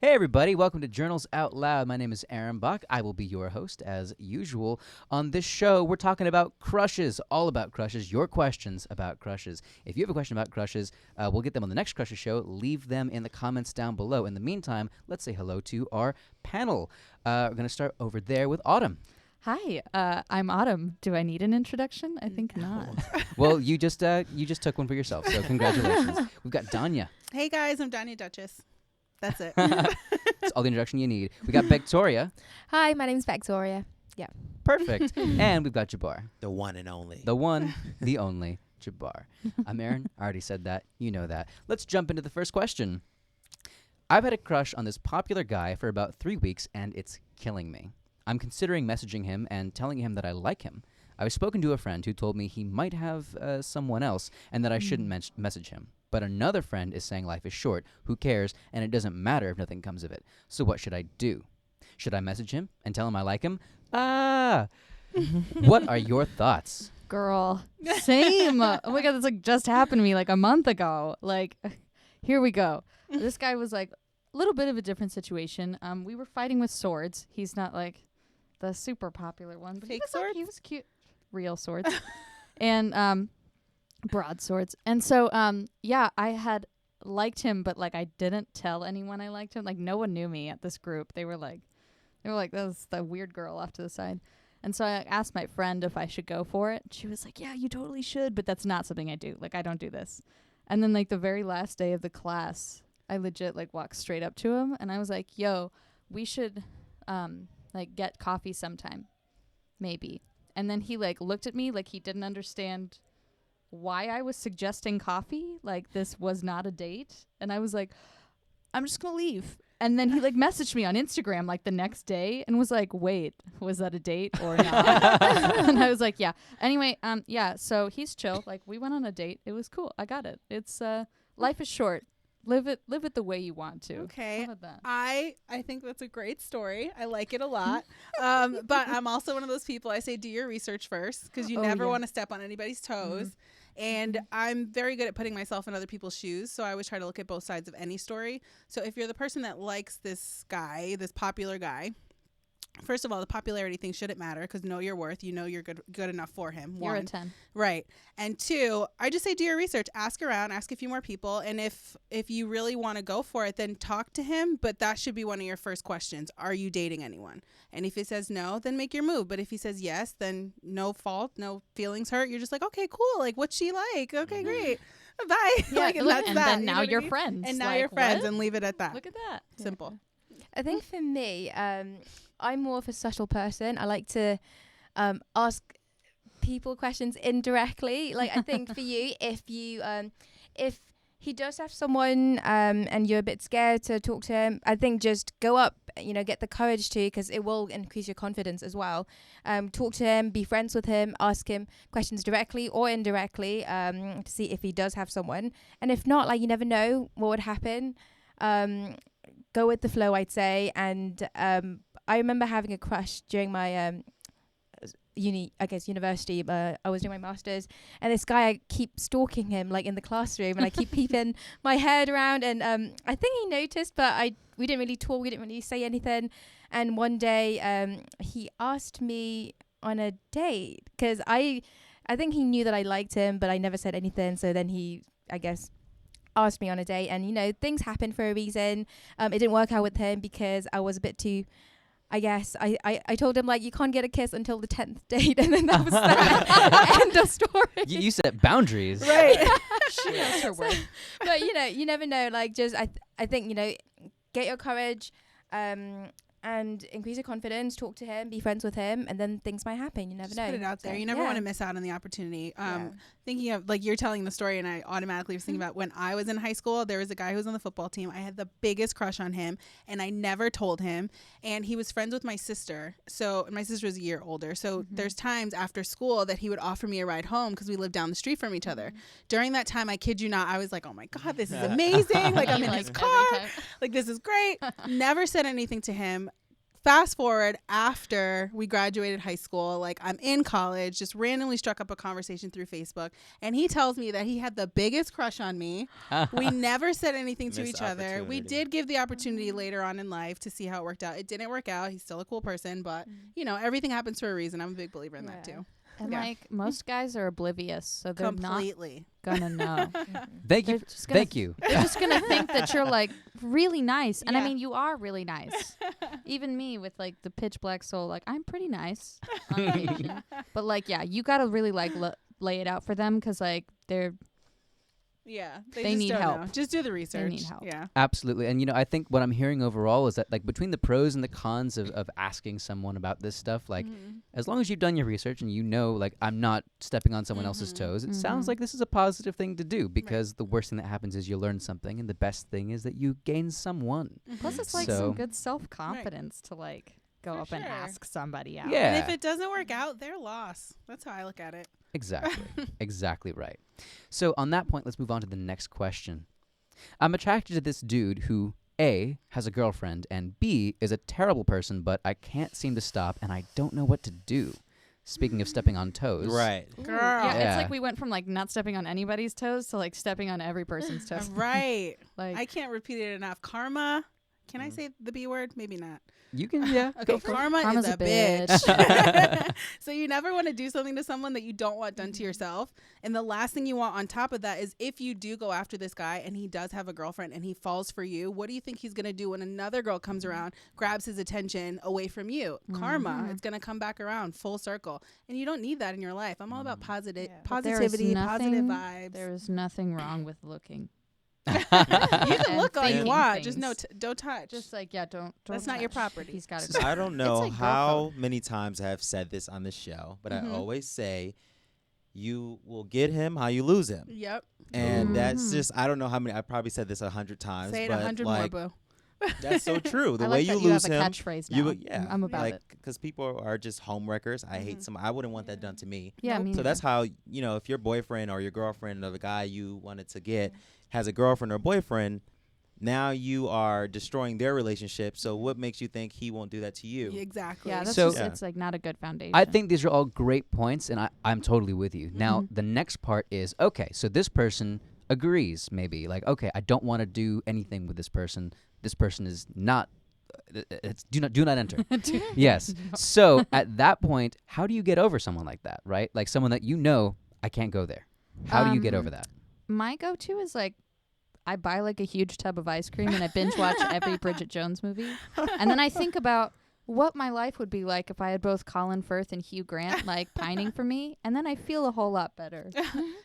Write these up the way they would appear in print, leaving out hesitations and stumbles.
Hey everybody, welcome to Journals Out Loud. My name is Aaron Bach. I will be your host as usual. On this show, we're talking about crushes, all about crushes, your questions about crushes. If you have a question about crushes, we'll get them on the next Crushes show. Leave them in the comments down below. In the meantime, let's say hello to our panel. We're going to start over there with Autumn. Hi, I'm Autumn. Do I need an introduction? I think not. Well, you just took one for yourself, so congratulations. We've got Danya. Hey guys, I'm Danya Duchess. That's it. That's all the introduction you need. We got Victoria. Hi, my name's Victoria. Yeah. Perfect. And we've got Jabbar. The one and only. The one, the only Jabbar. I'm Aaron. I already said that. You know that. Let's jump into the first question. I've had a crush on this popular guy for about 3 weeks, and it's killing me. I'm considering messaging him and telling him that I like him. I've spoken to a friend who told me he might have someone else and that I shouldn't message him. But another friend is saying life is short, who cares, and it doesn't matter if nothing comes of it. So what should I do? Should I message him and tell him I like him? What are your thoughts? Girl, same. Oh my God, this just happened to me a month ago. Here we go. This guy was a little bit of a different situation. We were fighting with swords. He's not the super popular one, but Fake he was cute. Real swords. And broadswords. And so I had liked him, but I didn't tell anyone I liked him. No one knew me at this group. They were like that's the weird girl off to the side. And so I asked my friend if I should go for it. She was like, yeah, you totally should, but that's not something I do. I don't do this. And then the very last day of the class, I legit walked straight up to him and I was like, yo, we should get coffee sometime. Maybe. And then he looked at me like he didn't understand why I was suggesting coffee. This was not a date. And I was like, I'm just gonna leave. And then he messaged me on Instagram the next day and was like, wait, was that a date or not? And I was like, yeah. Anyway, so he's chill. We went on a date. It was cool. I got it. It's life is short. Live it the way you want to. Okay. How about that? I think that's a great story. I like it a lot. But I'm also one of those people, I say do your research first because you never want to step on anybody's toes. And I'm very good at putting myself in other people's shoes. So I always try to look at both sides of any story. So if you're the person that likes this guy, this popular guy, first of all, the popularity thing shouldn't matter because know your worth. You know you're good enough for him. You're One. a 10. Right. And two, I just say do your research. Ask around. Ask a few more people. And if you really want to go for it, then talk to him. But that should be one of your first questions. Are you dating anyone? And if he says no, then make your move. But if he says yes, then no fault, no feelings hurt. You're just like, okay, cool. What's she like? Okay, great. Bye. Yeah, and that's and that. then You know now what I you're mean? friends. And now you're friends what? and leave it at that. Look at that. Simple. I think for me, I'm more of a subtle person. I like to ask people questions indirectly. I think for you, if he does have someone and you're a bit scared to talk to him, I think just go up, get the courage to, because it will increase your confidence as well. Talk to him, be friends with him, ask him questions directly or indirectly to see if he does have someone. And if not, you never know what would happen. Go with the flow, I'd say. And I remember having a crush during my university. I was doing my master's, and this guy, I keep stalking him in the classroom, and I keep peeping my head around, and I think he noticed, but we didn't really talk, we didn't really say anything. And one day he asked me on a date because I think he knew that I liked him, but I never said anything. So then he, I guess, asked me on a date, and things happen for a reason. It didn't work out with him because I was a bit too, I guess, I told him you can't get a kiss until the 10th date, and then that was that. End of story. You set boundaries. Right. She knows her word. But you never know. I think get your courage, and increase your confidence. Talk to him, be friends with him, and then things might happen. You never Just know. put it out there. So, You never want to miss out on the opportunity. Yeah. Thinking of you're telling the story, and I automatically was thinking about when I was in high school. There was a guy who was on the football team. I had the biggest crush on him, and I never told him. And he was friends with my sister. So my sister was a year older. So there's times after school that he would offer me a ride home because we lived down the street from each other. During that time, I kid you not, I was like, oh my God, this is amazing. I'm in his car. This is great. Never said anything to him. fast forward after we graduated high school, like I'm in college, just randomly struck up a conversation through Facebook, and he tells me that he had the biggest crush on me. We never said anything to each other. We did give the opportunity later on in life to see how it worked out. It didn't work out. He's still a cool person, but you know, everything happens for a reason. I'm a big believer in that too. And Yeah. like most guys are oblivious, so they're Completely. not gonna know. Thank you. They're just gonna Thank you. They're just gonna think that you're like really nice, and I Yeah. mean you are really nice. Even me with like the pitch black soul, like I'm pretty nice on occasion. But like yeah, you gotta really like lay it out for them because like they're Yeah, They just need don't help. know. Just do the research. need help. Yeah. Absolutely. And, you know, I think what I'm hearing overall is that, like, between the pros and the cons of asking someone about this stuff, like, as long as you've done your research and you know, like, I'm not stepping on someone else's toes, it sounds like this is a positive thing to do because the worst thing that happens is you learn something, and the best thing is that you gain someone. plus it's like So- some good self confidence to like go For up and sure. ask somebody out. Yeah. And if it doesn't work out, they're lost. That's how I look at it. Exactly. Exactly right. So on that point, let's move on to the next question. I'm attracted to this dude who, A, has a girlfriend, and B, is a terrible person, but I can't seem to stop, and I don't know what to do. Speaking of stepping on toes. Right. Ooh, Girl. Yeah, Yeah. it's like we went from like not stepping on anybody's toes to like stepping on every person's toes. Right. Like I can't repeat it enough. Karma. Can I say the B word? Maybe not. You can, yeah. Okay, go for it. karma Karma's is a a bitch. So you never want to do something to someone that you don't want done to yourself. And the last thing you want on top of that is if you do go after this guy and he does have a girlfriend and he falls for you, what do you think he's going to do when another girl comes around, grabs his attention away from you? Karma. It's going to come back around full circle. And you don't need that in your life. I'm all about There is positivity, positive nothing- vibes. there is nothing wrong with looking. You can and look all you thinking want. Just things. don't touch. Just like yeah, don't. That's not your touch. property. He's got to. I don't know like girl how many times I have said this on the show, but Mhm. I always say, you will get him how you lose him. Yep. And that's Mhm. just, I don't know how many, I probably said this 100 times. Say it but 100 like, more, boo. that's so true. The I way like you that lose have a him, catchwreckers now. you would, yeah. I'm about like, it. because people are just home wreckers. I hate Mhm. some, I wouldn't want that done to me. Yeah, Nope. me So that's neither. how, you know, if your boyfriend or your girlfriend or the guy you wanted to get has a girlfriend or boyfriend, now you are destroying their relationship. So what makes you think he won't do that to you? Exactly. Yeah, that's So- just Yeah. it's like not a good foundation. I think these are all great points, and I'm totally with you. Now, Mhm. the next part is, okay, so this person agrees, maybe, like, okay, I don't want to do anything with this person. This person is not, it's do not enter. Yes. So at that point, how do you get over someone like that, right? Like someone that you know, I can't go there. How do you get over that? My go-to is like I buy like a huge tub of ice cream and I binge watch every Bridget Jones movie, and then I think about what my life would be like if I had both Colin Firth and Hugh Grant like pining for me, and then I feel a whole lot better.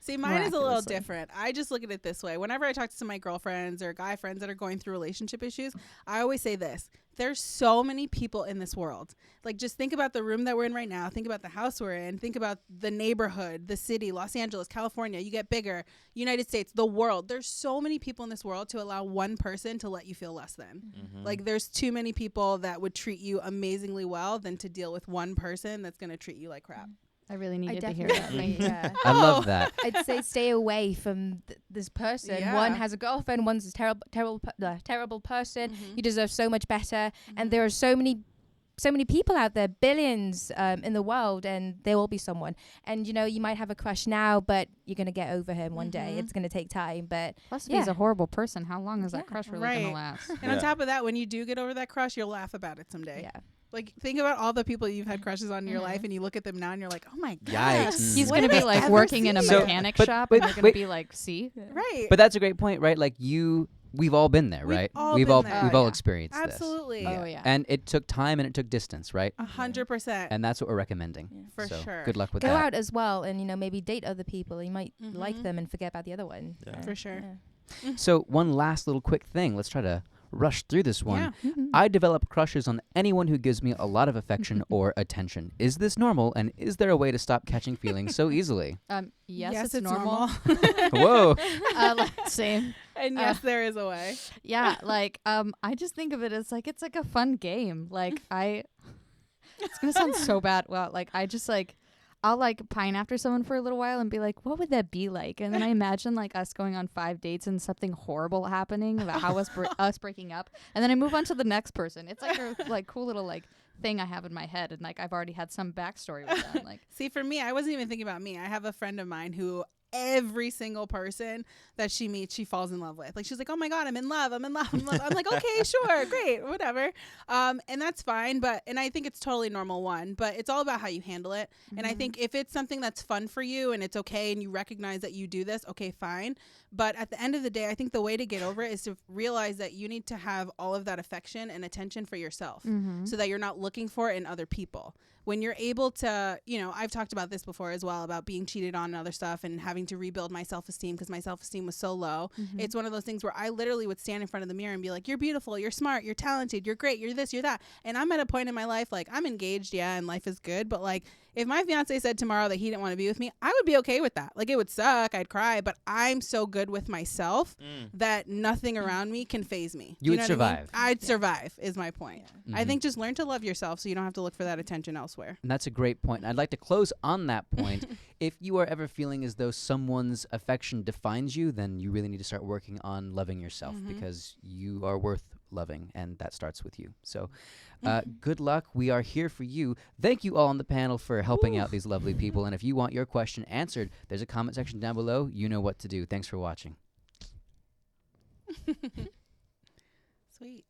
See, mine is a little Miraculously. different. I just look at it this way. Whenever I talk to some of my girlfriends or guy friends that are going through relationship issues, I always say this. There's so many people in this world. Like, just think about the room that we're in right now. Think about the house we're in. Think about the neighborhood, the city, Los Angeles, California. You get bigger, United States, the world. There's so many people in this world to allow one person to let you feel less than. Mhm. Like, there's too many people that would treat you amazingly well than to deal with one person that's going to treat you like crap. I really I needed to hear definitely, that. yeah. I love that. I'd say stay away from this person. Yeah. One has a girlfriend. One's a terrible person. You deserve so much better. And there are so many people out there, billions in the world, and there will be someone. And you know, you might have a crush now, but you're gonna get over him one day. Mhm. It's gonna take time, but Plus, if he's Yeah. a horrible person, how long is that Yeah. crush really Right. gonna last? And on top of that, when you do get over that crush, you'll laugh about it someday. yeah. Like, think about all the people you've had crushes on in your Mhm. life, and you look at them now, and you're like, oh my god, Yikes. He's What gonna did be I like ever working in a see? So- mechanic but- shop, but and they're gonna wait. be like, "See, right? But that's a great point, right? Like we've all been there, We've right? all we've been all there. we've Oh, all yeah. experienced Absolutely, oh yeah." this. And it took time and it took distance, right? 100%. And that's what we're recommending. For So sure. Good luck with Go that. out as well, and you know, maybe date other people. You might like Mhm. them and forget about the other one. Yeah. For sure. Yeah. So one last little quick thing. Let's try to rush through this one. Yeah. Mhm. I develop crushes on anyone who gives me a lot of affection or attention. Is this normal? And is there a way to stop catching feelings so easily? Yes, it's normal. Whoa. Same. And yes, there is a way. Yeah, like I just think of it as like it's like a fun game. Like it's gonna sound so bad. Well, like I just like I'll like pine after someone for a little while and be like, what would that be like? And then I imagine like us going on 5 dates and something horrible happening about how us breaking up, and then I move on to the next person. It's like a like cool little like thing I have in my head, and like I've already had some backstory with them. Like, See, for me, I wasn't even thinking about me. I have a friend of mine who every single person that she meets, she falls in love with. Like, she's like, oh my God, I'm in love. I'm like, okay, sure, great, whatever. And that's fine. And I think it's totally normal, but it's all about how you handle it. And I think if it's something that's fun for you and it's okay and you recognize that you do this, okay, fine. But at the end of the day, I think the way to get over it is to realize that you need to have all of that affection and attention for yourself so that you're not looking for it in other people. When you're able to, I've talked about this before as well, about being cheated on and other stuff and having to rebuild my self-esteem because my self-esteem was so low. It's one of those things where I literally would stand in front of the mirror and be like, you're beautiful, you're smart, you're talented, you're great, you're this, you're that. And I'm at a point in my life, like, I'm engaged, yeah, and life is good, but like, if my fiance said tomorrow that he didn't want to be with me, I would be okay with that. Like, it would suck, I'd cry, but I'm so good with myself that nothing around me can phase me. You would know what survive. I'd survive is my point. Yeah. I think just learn to love yourself so you don't have to look for that attention elsewhere. And that's a great point. I'd like to close on that point. If you are ever feeling as though someone's affection defines you, then you really need to start working on loving yourself because you are worth loving, and that starts with you. So good luck. We are here for you. Thank you all on the panel for helping out these lovely people. And if you want your question answered, there's a comment section down below. You know what to do. Thanks for watching. Sweet.